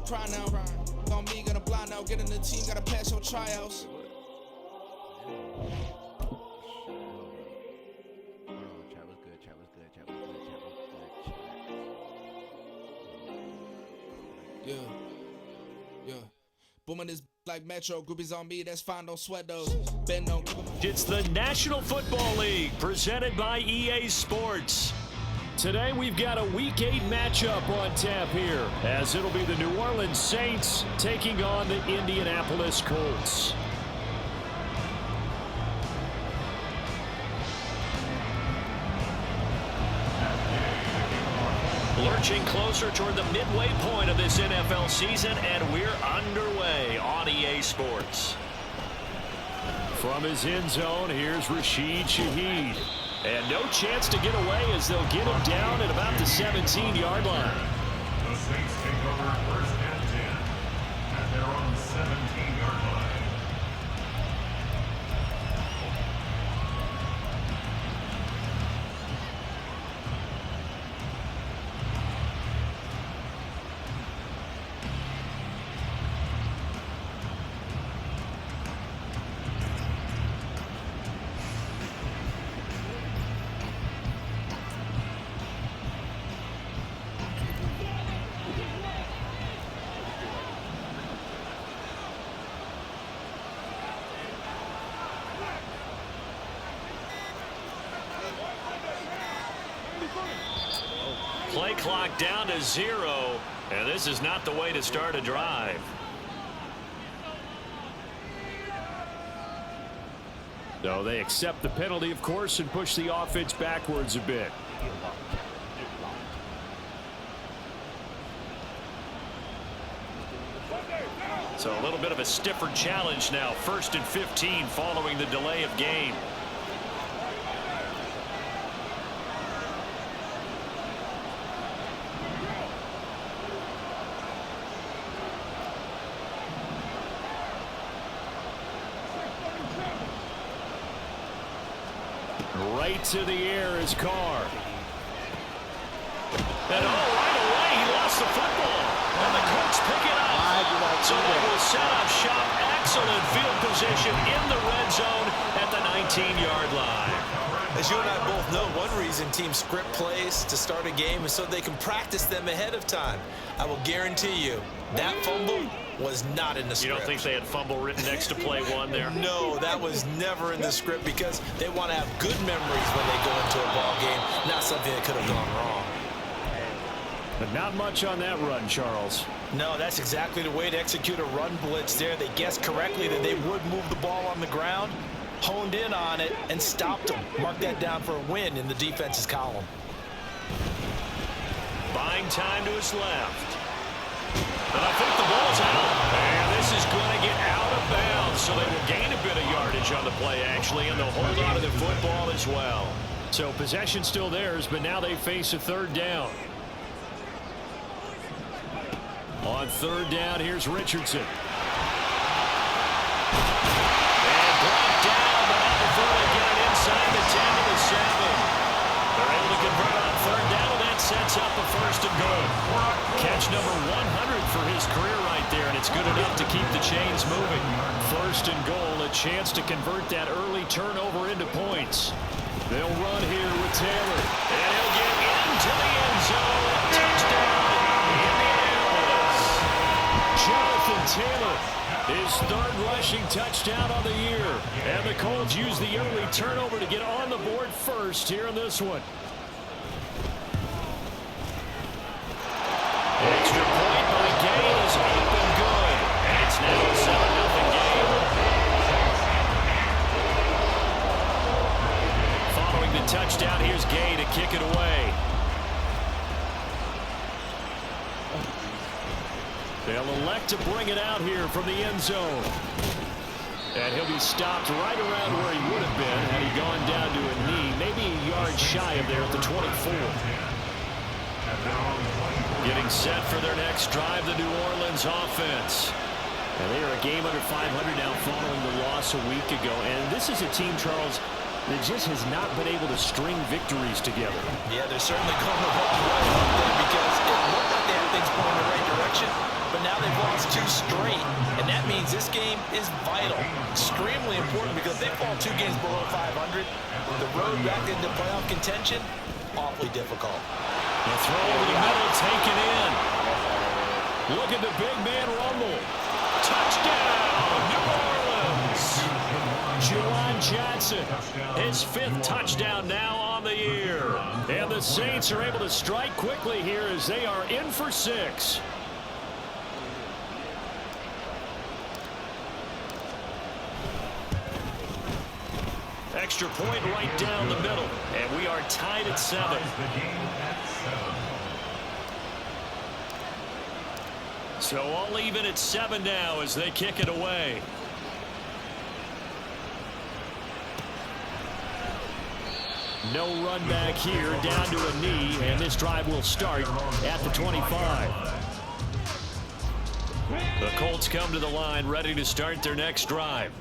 don't cry now. On me, gonna blind out. Get in the team, gotta pass your tryouts. Yeah. Booming this like Metro. Groupies on me, that's fine, don't sweat those. Bend don't give 'em. It's the National Football League, presented by EA Sports. Today we've got a Week 8 matchup on tap here, as it'll be the New Orleans Saints taking on the Indianapolis Colts. Lurching closer toward the midway point of this NFL season, and we're underway on EA Sports. From his end zone, here's Rashid Shaheed. And no chance to get away as they'll get him down at about the 17-yard line. The Saints take over first and 10 at their own 17-yard line. Play clock down to 0, and this is not the way to start a drive. No, they accept the penalty, of course, and push the offense backwards a bit. So a little bit of a stiffer challenge now. 1st and 15 following the delay of game. Right to the air is Carr. And right away he lost the football. And the Colts pick it up. So they will set up shop. Excellent field position in the red zone at the 19-yard line. As you and I both know, one reason teams script plays to start a game is so they can practice them ahead of time. I will guarantee you that fumble was not in the script. You don't think they had fumble written next to play one there? No, that was never in the script because they want to have good memories when they go into a ball game, not something that could have gone wrong. But not much on that run, Charles. No, that's exactly the way to execute a run blitz there. They guessed correctly that they would move the ball on the ground, honed in on it, and stopped them. Mark that down for a win in the defense's column. Buying time to his left. And I think the ball's out. And this is going to get out of bounds. So they will gain a bit of yardage on the play, actually, and they'll hold on to the football as well. So possession still theirs, but now they face a 3rd down. On 3rd down, here's Richardson. And brought down, but not before they get it inside the 10 to the 7. They're able to convert on 3rd down, and that sets up a 1st and goal. Catch number 100 for his career right there, and it's good enough to keep the chains moving. 1st and goal, a chance to convert that early turnover into points. They'll run here with Taylor, and he'll get into the end zone. Touchdown, Indianapolis. Jonathan Taylor, his 3rd rushing touchdown on the year. And the Colts use the early turnover to get on the board first here in this one. Extra point by Gay is up and good. And it's now a 7-0 game. Following the touchdown, here's Gay to kick it away. They'll elect to bring it out here from the end zone. And he'll be stopped right around where he would have been had he gone down to a knee, maybe a yard shy of there at the 24. Getting set for their next drive, the New Orleans offense. And they are a game under 500 now following the loss a week ago. And this is a team, Charles, that just has not been able to string victories together. Yeah, they're certainly going the wrong way up there because it looked like they had things going in the right direction. But now lost 2 straight, and that means this game is vital, extremely important, because if they fall 2 games below 500, the road back into playoff contention, awfully difficult. The throw over the middle, taken in. Look at the big man rumble. Touchdown, New Orleans. Juwan Johnson, his 5th touchdown now on the year. And the Saints are able to strike quickly here as they are in for 6. Extra point right down the middle, and we are tied at 7. So all even at 7 now as they kick it away. No run back here, down to a knee, and this drive will start at the 25. The Colts come to the line, ready to start their next drive.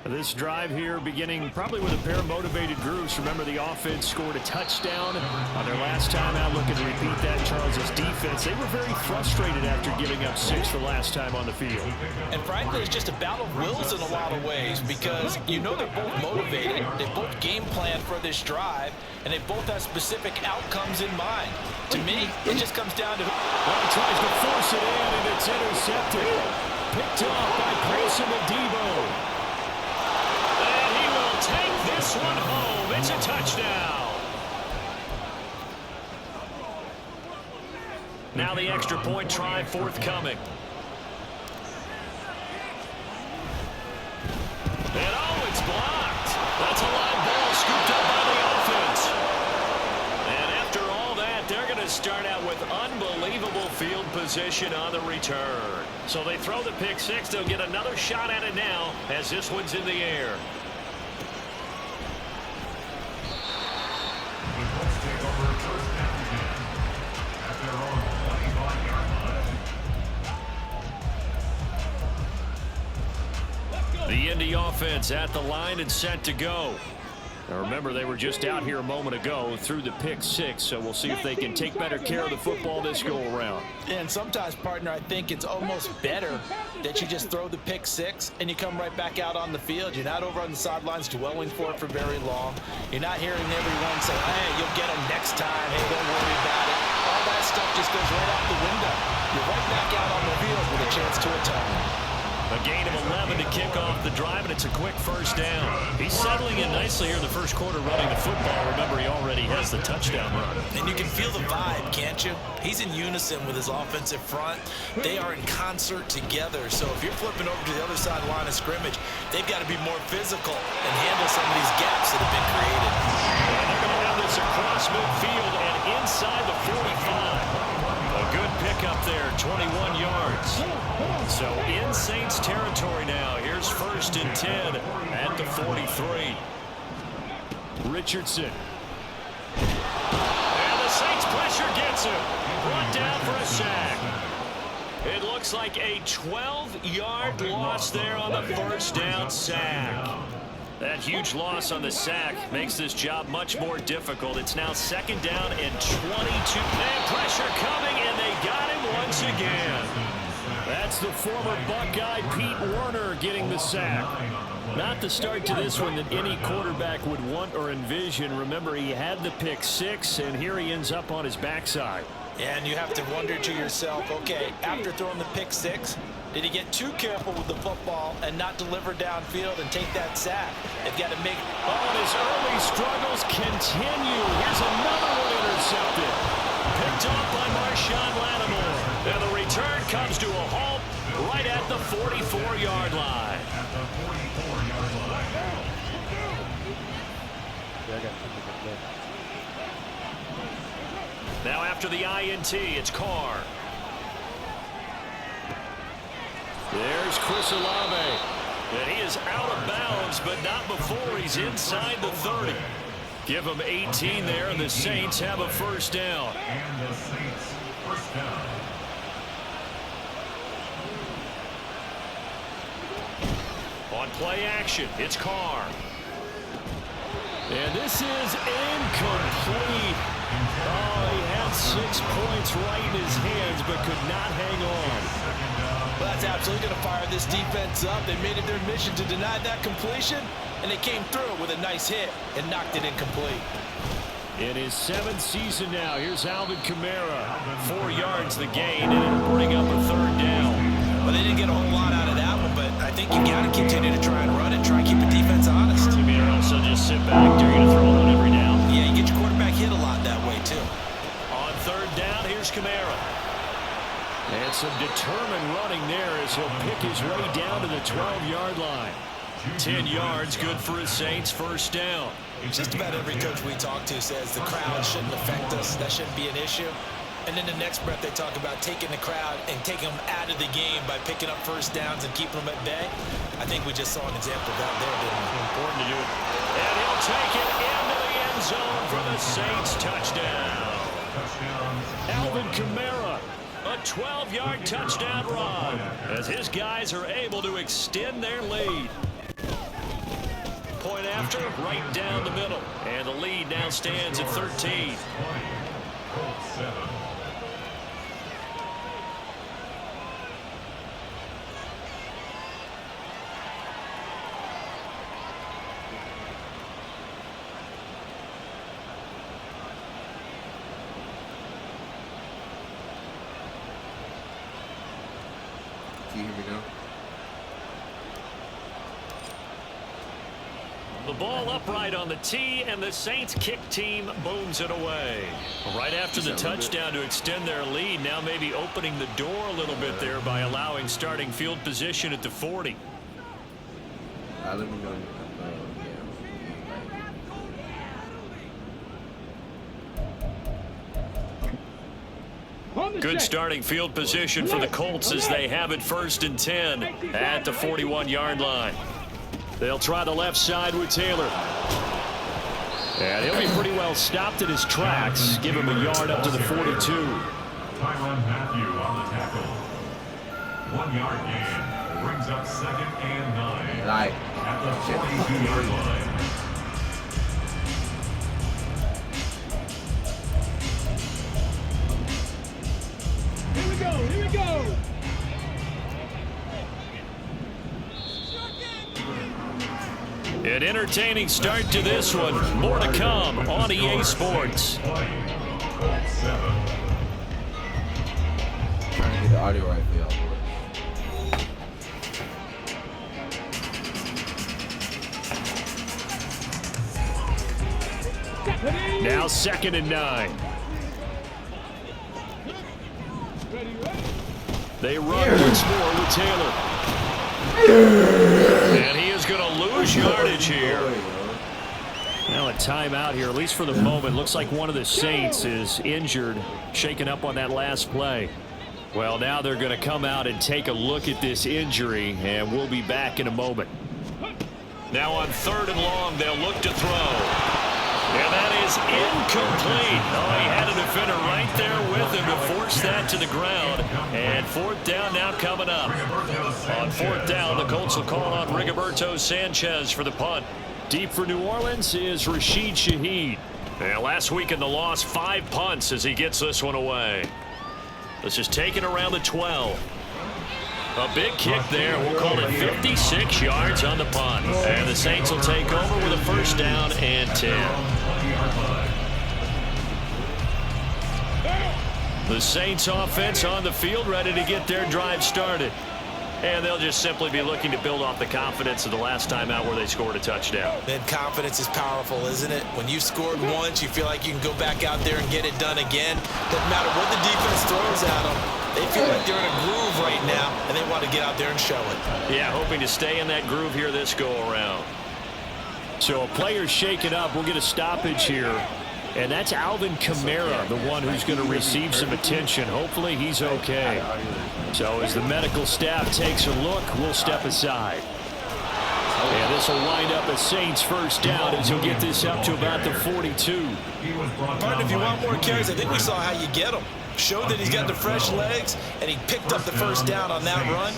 This drive here beginning probably with a pair of motivated groups. Remember, the offense scored a touchdown on their last time out. Looking to repeat that. Charles' defense, they were very frustrated after giving up 6 the last time on the field. And frankly, it's just a battle of wills in a lot of ways, because you know they're both motivated. They both game plan for this drive, and they both have specific outcomes in mind. To me, it just comes down to... Well, he tries to force it in, and it's intercepted. Picked off by Paulson Adebo. Take this one home. It's a touchdown. Now the extra point try forthcoming. And oh, it's blocked. That's a line ball scooped up by the offense. And after all that, they're going to start out with unbelievable field position on the return. So they throw the pick 6. They'll get another shot at it now as this one's in the air. The Indy offense at the line and set to go. Now remember, they were just out here a moment ago through the pick 6, so we'll see if they can take better care of the football this go around. And sometimes, partner, I think it's almost better that you just throw the pick 6 and you come right back out on the field. You're not over on the sidelines dwelling for it for very long. You're not hearing everyone say, hey, you'll get them next time. Hey, don't worry about it. All that stuff just goes right out the window. You're right back out on the field with a chance to atone. A gain of 11 to kick off the drive, and it's a quick first down. He's settling in nicely here in the first quarter running the football. Remember, he already has the touchdown run. And you can feel the vibe, can't you? He's in unison with his offensive front. They are in concert together. So if you're flipping over to the other side line of scrimmage, they've got to be more physical and handle some of these gaps that have been created. And they're going to have this across midfield and inside the 45. A good pickup there, 21 yards. So in Saints territory now. Here's 1st and 10 at the 43. Richardson. And the Saints pressure gets him. Brought down for a sack. It looks like a 12-yard loss there on the first down sack. That huge loss on the sack makes this job much more difficult. It's now 2nd down and 22. Man, pressure coming, and they got him once again. That's the former Buckeye Pete Werner getting the sack. Not the start to this one that any quarterback would want or envision. Remember, he had the pick 6, and here he ends up on his backside. And you have to wonder to yourself, okay, after throwing the pick 6, did he get too careful with the football and not deliver downfield and take that sack? They've got to make... Oh, and his early struggles continue. Here's another one intercepted. Picked off by Marshawn Lattimore. And the return comes to a halt right at the 44-yard line. Now after the INT, it's Carr. There's Chris Olave. And he is out of bounds, but not before he's inside the 30. Give him 18 there, and the Saints have a first down. And the Saints first down. On play action, it's Carr. And this is incomplete. Oh, he had 6 points right in his hands, but could not hang on. Well, That's absolutely going to fire this defense up. They made it their mission to deny that completion, and they came through with a nice hit and knocked it incomplete. In his 7th season now, here's Alvin Kamara. 4 yards the gain, and it'll bring up a 3rd down. Well, they didn't get a whole lot out of that one, but I think you got to continue to try and run and try and keep the defense honest. You mean also just sit back? You're going to throw one every down? Yeah, you get your quarterback hit a lot that way, too. On 3rd down, here's Kamara. And some determined running there as he'll pick his way down to the 12-yard line. 10 yards, good for his Saints, 1st down. Just about every coach we talk to says the crowd shouldn't affect us. That shouldn't be an issue. And then the next breath they talk about taking the crowd and taking them out of the game by picking up 1st downs and keeping them at bay. I think we just saw an example of that there, didn't we? Important to do it. And he'll take it into the end zone for the Saints touchdown. Alvin Kamara, a 12-yard touchdown run as his guys are able to extend their lead. Point after, right down the middle. And the lead now stands at 13. Can you hear me now? The ball upright on the tee, and the Saints kick team booms it away. Right after the touchdown to extend their lead, now maybe opening the door a little bit there by allowing starting field position at the 40. Let me know. Good starting field position for the Colts as they have it 1st and 10 at the 41-yard line. They'll try the left side with Taylor. And he'll be pretty well stopped at his tracks. Give him a yard up to the 42. Tyrann Mathieu on the tackle. 1-yard gain. Brings up 2nd and 9. Like, At the 42-yard line. Here we go. An entertaining start to this one. More to come on EA Sports. Colts 7. trying to get the audio right for y'all. Now 2nd and 9. They run once more with Taylor. And he is going to lose yardage here. Now a timeout here, at least for the moment. Looks like one of the Saints is injured, shaken up on that last play. Well, now they're going to come out and take a look at this injury, and we'll be back in a moment. Now on 3rd and long, they'll look to throw. And that is incomplete. Oh, he had a defender right there with him to force that to the ground. And 4th down now coming up. On 4th down, the Colts will call on Rigoberto Sanchez for the punt. Deep for New Orleans is Rashid Shaheed. And last week in the loss, 5 punts as he gets this one away. This is taken around the 12. A big kick there. We'll call it 56 yards on the punt. And the Saints will take over with a 1st down and 10. The Saints offense on the field, ready to get their drive started. And they'll just simply be looking to build off the confidence of the last time out where they scored a touchdown. And confidence is powerful, isn't it? When you've scored once, you feel like you can go back out there and get it done again. Doesn't matter what the defense throws at them. They feel like they're in a groove right now, and they want to get out there and show it. Yeah, hoping to stay in that groove here this go-around. So a player shaken up. We'll get a stoppage here. And that's Alvin Kamara, the one who's going to receive some attention. Hopefully he's okay. So as the medical staff takes a look, we'll step aside. And this will wind up a Saints 1st down as he'll get this up to about the 42. Partner, if you want more carries, I think we saw how you get him. Showed that he's got the fresh legs, and he picked up the 1st down on that run.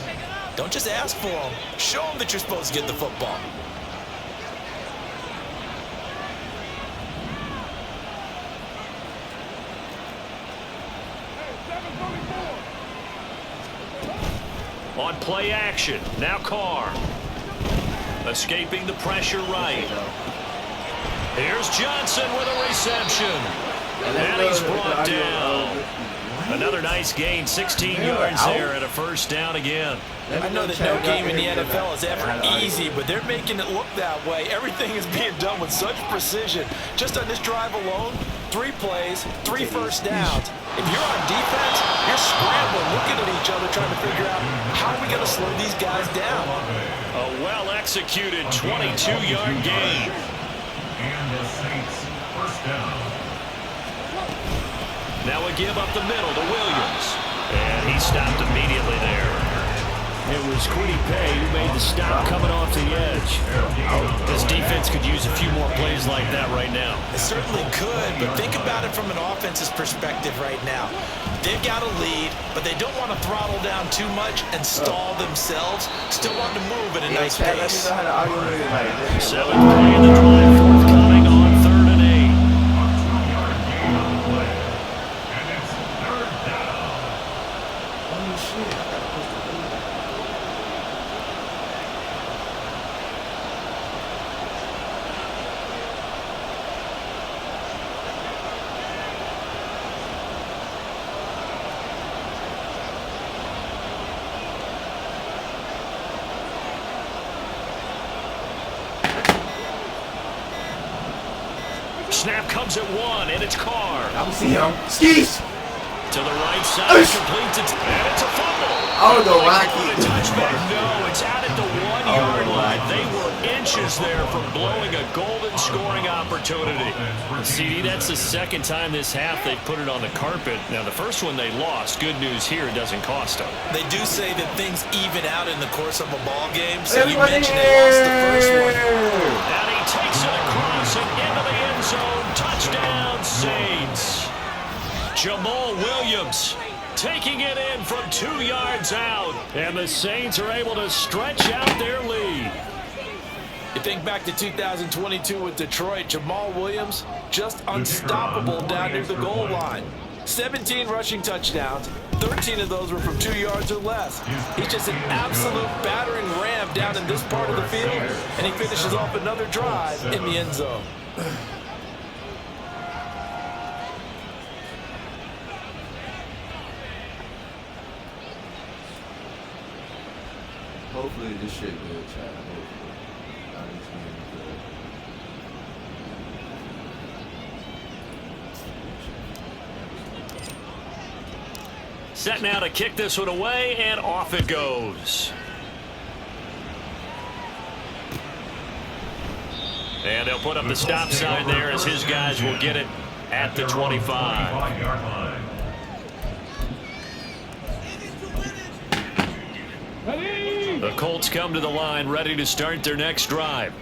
Don't just ask for him. Show him that you're supposed to get the football. On play action. Now Carr. Escaping the pressure right. Here's Johnson with a reception. And he's brought down. Another nice gain, 16 yards there and a first down again. I know that no game in the NFL is ever easy, but they're making it look that way. Everything is being done with such precision. Just on this drive alone, 3 plays, 3 first downs. If you're on defense, you're scrambling, looking at each other, trying to figure out how are we going to slow these guys down. A well-executed 22-yard gain. And the Saints first down. Now a give up the middle to Williams. And he stopped immediately there. It was Kwity Paye who made the stop coming off the edge. This defense could use a few more plays like that right now. It certainly could, but think about it from an offense's perspective right now. They've got a lead, but they don't want to throttle down too much and stall themselves. Still want to move at a nice pace. 7th play in the drive, forthcoming on 3rd and 8. And it's 3rd down. Holy shit. Snap comes at 1, and it's Carr. I'm seeing him. Skis! To the right side, completes it, and it's a fumble. I don't know why I A keep touchback. No, it's out at the 1-yard line. They were inches there from blowing a golden scoring opportunity. CD, that's the 2nd time this half they've put it on the carpet. Now, the first one they lost. Good news here, it doesn't cost them. They do say that things even out in the course of a ball game. So you mentioned they lost the first one. And he takes it across and into the end zone. Touchdown, Saints. Jamal Williams taking it in from 2 yards out. And the Saints are able to stretch out their lead. You think back to 2022 with Detroit, Jamal Williams just unstoppable down near the goal line. 17 rushing touchdowns, 13 of those were from 2 yards or less. He's just an absolute battering ram down in this part of the field, and he finishes off another drive in the end zone. Hopefully this shit good, Chad. Hopefully. Set now to kick this one away, and off it goes. And they'll put up the stop sign there as his guys will get it at the 25. 25-yard line. The Colts come to the line ready to start their next drive.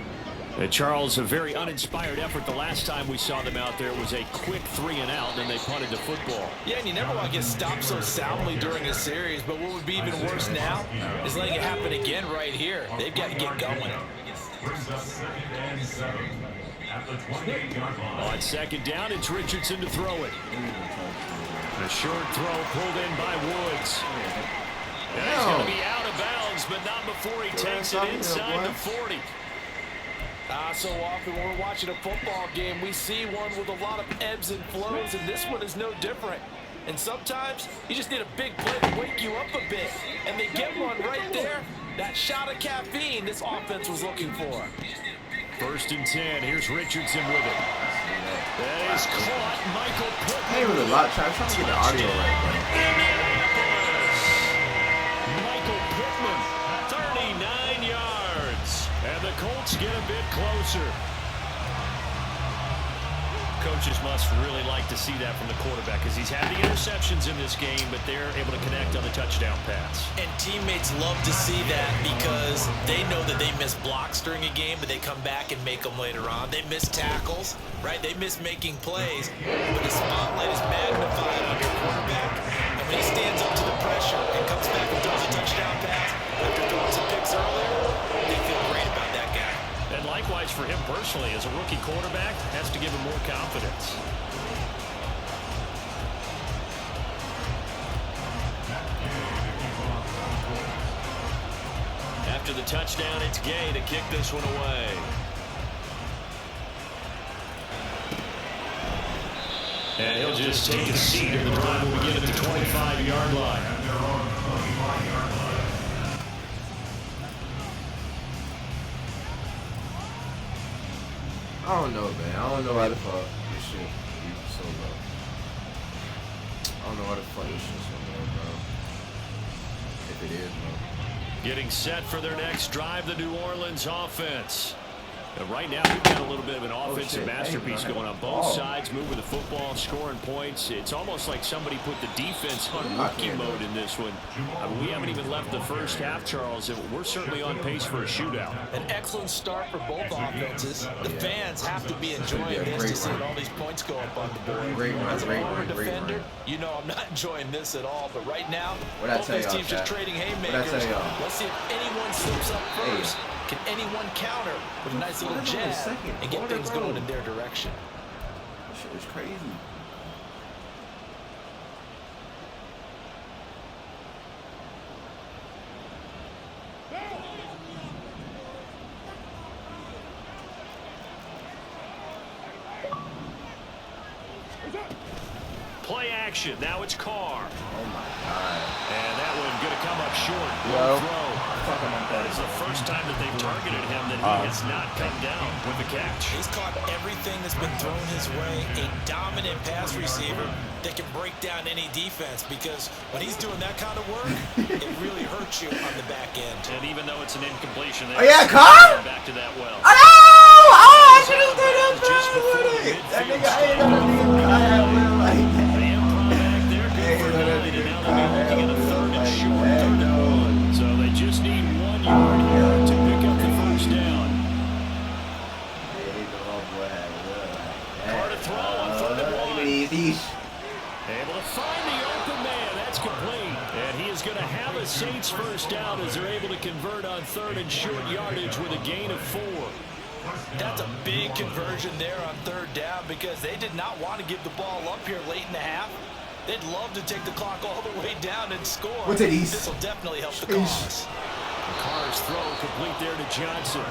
Charles, a very uninspired effort. The last time we saw them out there was a quick 3-and-out, and they punted the football. Yeah, and you never want to get stopped so soundly during a series, but what would be even worse now is letting it happen again right here. They've got to get going. Brings up 2nd and 7 at the 28-yard line. On 2nd down, it's Richardson to throw it. A short throw pulled in by Woods. And he's going to be out of bounds, but not before he takes it inside the 40. So often when we're watching a football game, we see one with a lot of ebbs and flows, and this one is no different. And sometimes you just need a big play to wake you up a bit, and they get one right there. That shot of caffeine this offense was looking for. 1st and 10. Here's Richardson with it. That is caught. Michael Pittman. Hey, with a lot. I'm trying to get the audio right, bro. Michael Pittman, 39 yards. And the Colts get a bit closer. Coaches must really like to see that from the quarterback because he's had the interceptions in this game, but they're able to connect on the touchdown pass. And teammates love to see that because they know that they miss blocks during a game, but they come back and make them later on. They miss tackles, right? They miss making plays, but the spotlight is magnified on your quarterback. And when he stands up to the pressure and comes back and throws a touchdown pass after throwing some picks earlier, they feel great about that guy. And likewise for him personally, as a rookie quarterback, has to give him more confidence. After the touchdown, it's Gay to kick this one away. And he'll just take a seat, and the drive will begin at the 25-yard line. I don't know, man. I don't know why the fuck this shit is so low. I don't know why the fuck this shit's so low, bro. If it is, bro. Getting set for their next drive, the New Orleans offense. And right now, we've got a little bit of an offensive masterpiece going on. Both sides moving the football, scoring points. It's almost like somebody put the defense on rookie mode in this one. I mean, we haven't even left the first half, Charles, and we're certainly on pace for a shootout. An excellent start for both offenses. The fans have to be enjoying this to see all these points go up on the board. As a former defender, you know I'm not enjoying this at all. But right now, both these teams just trading haymakers. Let's see if anyone slips up first. Can anyone counter with a nice little jab and get things going in their direction? This shit is crazy. Play action. Now it's Carr. Oh my God. And that one going to come up short. Yo. Throw. That is the first time that they've targeted him that he has not come down with a catch. He's caught everything that's been thrown his way. A dominant pass receiver that can break down any defense, because when he's doing that kind of work, it really hurts you on the back end. And even though it's an incompletion, Oh yeah, Carr? back to that well. Oh no! Oh, I should have done that Just before with it. That midfield nigga, I ain't know that nigga Kyle went like that. The improv back there, good for 9, and now they'll be looking at a third and short. So they just need 1 yard here to pick up the first down. Carr to throw on 3rd and 1. Able to find the open man. That's complete. And he is going to have a Saints first down as they're able to convert on 3rd and short yardage with a gain of 4. That's a big conversion there on 3rd down, because they did not want to give the ball up here late in the half. They'd love to take the clock all the way down and score. What's it, East? This will definitely help the cause. Carr's throw complete there to Johnson.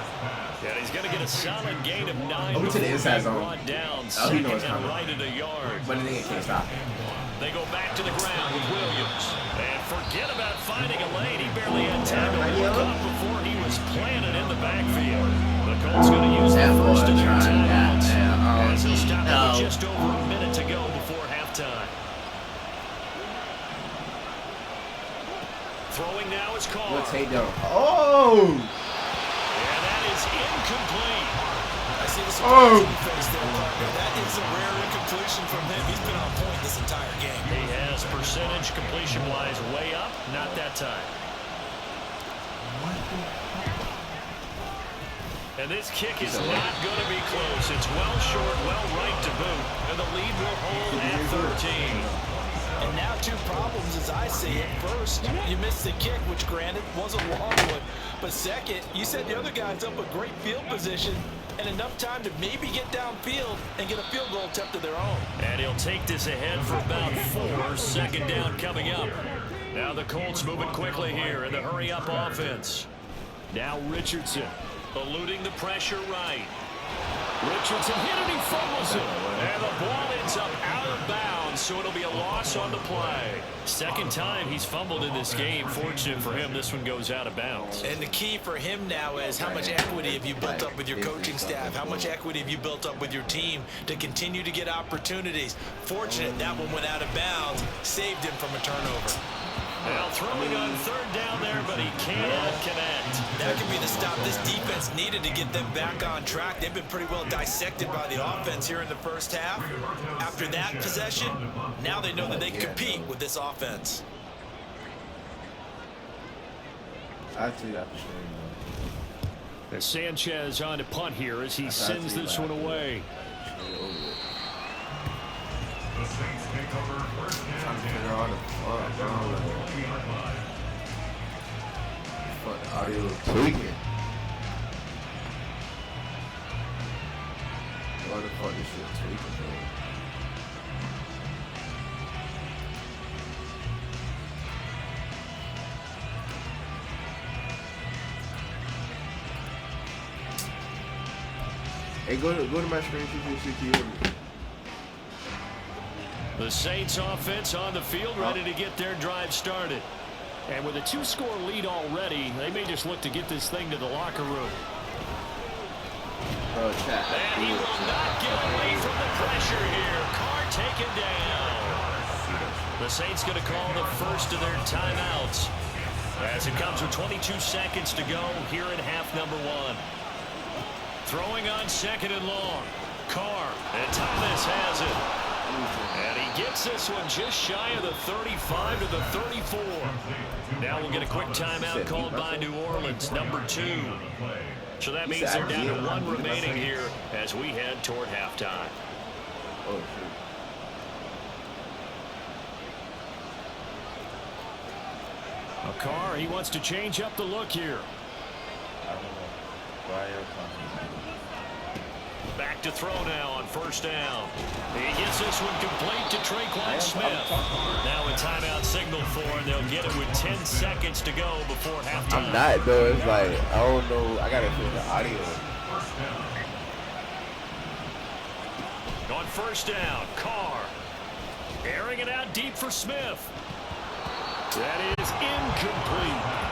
And he's going to get a solid gain of 9 Over to the inside zone. brought down. Oh, he knows 2nd and coming. right at a yard. But the nigga can't stop. They go back to the ground with Williams. And forget about finding a lane. He barely had time to look up before he was planted in the backfield. The Colts going to use the first of their timeouts as they'll stop with just over a minute to go before halftime. Throwing now is Carr. Let's take down. Oh! And that is incomplete. I see the surprise in the face there, partner. That is a rare incompletion from him. He's been on point this entire game. He has percentage completion-wise way up. Not that time. And this kick is not going to be close. It's well short, well right to boot. And the lead will hold at 13. And now 2 problems as I see it. First, you missed the kick, which granted was a long one. But second, you set the other guys up a great field position and enough time to maybe get downfield and get a field goal attempt of their own. And he'll take this ahead for about 4. 2nd down coming up. Now the Colts moving quickly here in the hurry-up offense. Now Richardson eluding the pressure right. Richardson hit and he fumbles it. And the ball ends up out of bounds, so it'll be a loss on the play. 2nd time he's fumbled in this game. Fortunate for him, this one goes out of bounds. And the key for him now is how much equity have you built up with your coaching staff? How much equity have you built up with your team to continue to get opportunities? Fortunate that one went out of bounds, saved him from a turnover. Well, throwing on 3rd down there, but he cannot connect. That could be the stop this defense needed to get them back on track. They've been pretty well dissected by the offense here in the first half. After that possession, now they know that they can compete with this offense. I'd say that for sure. As Sanchez on to punt here as he sends this one away. The Saints take over first Trying to figure out the audio is tweaking. Why the fuck this shit tweaking, bro? Hey, go to my screen. See you hear me. The Saints offense on the field, ready to get their drive started. And with a 2-score lead already, they may just look to get this thing to the locker room. Oh, chat. And he will not get away from the pressure here. Carr taken down. The Saints going to call the first of their timeouts as it comes with 22 seconds to go here in half number 1. Throwing on 2nd and long. Carr, and Thomas has it. And he gets this one just shy of the 35 to the 34. Now we'll get a quick timeout called by New Orleans, number 2. So that means they're down to 1 remaining here as we head toward halftime. Oh, shoot. Carr, he wants to change up the look here. I don't know. Why are you talking? Back to throw now on 1st down. He gets this one complete to Traquan Smith. Now a timeout signal for him. They'll get it with 10 seconds to go before halftime. I'm not, though. It's like, I don't know. I got to feel the audio. On 1st down, Carr. Airing it out deep for Smith. That is incomplete.